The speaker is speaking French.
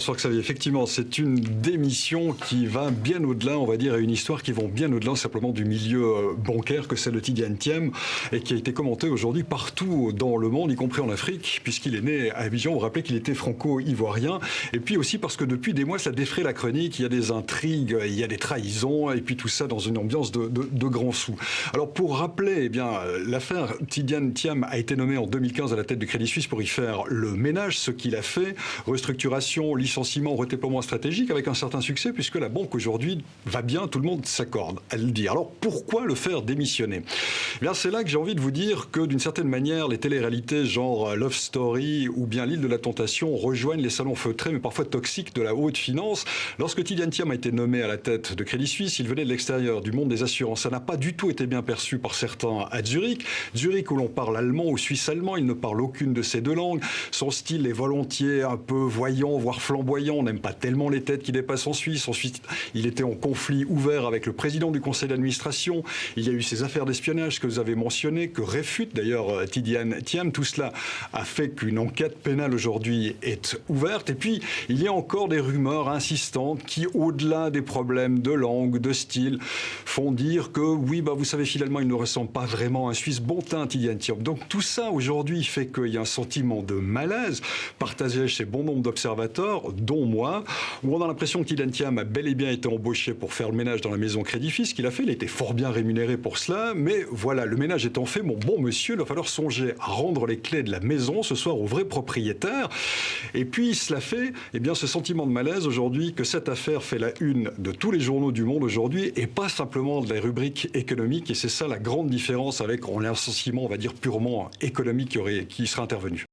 Bonsoir Xavier, effectivement, c'est une démission qui va bien au-delà, on va dire, et une histoire qui va bien au-delà simplement du milieu bancaire que celle de Tidjane Thiam et qui a été commentée aujourd'hui partout dans le monde, y compris en Afrique, puisqu'il est né à Abidjan. Vous vous rappelez qu'il était franco-ivoirien. Et puis aussi parce que depuis des mois, ça défraie la chronique, il y a des intrigues, il y a des trahisons, et puis tout ça dans une ambiance de grands sous. Alors pour rappeler, eh bien, l'affaire Tidjane Thiam a été nommé en 2015 à la tête du Crédit Suisse pour y faire le ménage, ce qu'il a fait, restructuration, licenciement, redéploiement stratégique avec un certain succès puisque la banque aujourd'hui va bien, tout le monde s'accorde à le dire. Alors pourquoi le faire démissionner? Eh bien, c'est là que j'ai envie de vous dire que d'une certaine manière, les téléréalités genre Love Story ou bien l'île de la tentation rejoignent les salons feutrés mais parfois toxiques de la haute finance. Lorsque Tidjane Thiam a été nommé à la tête de Crédit Suisse, il venait de l'extérieur, du monde des assurances. Ça n'a pas du tout été bien perçu par certains à Zurich. Zurich où l'on parle allemand ou suisse-allemand, il ne parle aucune de ces deux langues. Son style est volontiers un peu voyant, voire flamboyant. On n'aime pas tellement les têtes qui dépassent en Suisse. Ensuite, il était en conflit ouvert avec le président du conseil d'administration. Il y a eu ces affaires d'espionnage que vous avez mentionnées, que réfute d'ailleurs Tidjane Thiam. Tout cela a fait qu'une enquête pénale aujourd'hui est ouverte. Et puis, il y a encore des rumeurs insistantes qui, au-delà des problèmes de langue, de style, font dire que oui, vous savez, finalement, il ne ressemble pas vraiment à un Suisse bon teint, Tidjane Thiam. Donc tout ça aujourd'hui fait qu'il y a un sentiment de malaise partagé chez bon nombre d'observateurs, dont moi, où on a l'impression que Tidjane Thiam a bel et bien été embauché pour faire le ménage dans la maison Crédit Suisse, qu'il a fait. Il était fort bien rémunéré pour cela, mais voilà, le ménage étant fait, mon bon monsieur, il va falloir songer à rendre les clés de la maison ce soir au vrai propriétaire. Et puis cela fait, eh bien, ce sentiment de malaise aujourd'hui que cette affaire fait la une de tous les journaux du monde aujourd'hui et pas simplement de la rubrique économique. Et c'est ça la grande différence avec un licenciement, on va dire, purement économique qui serait intervenu.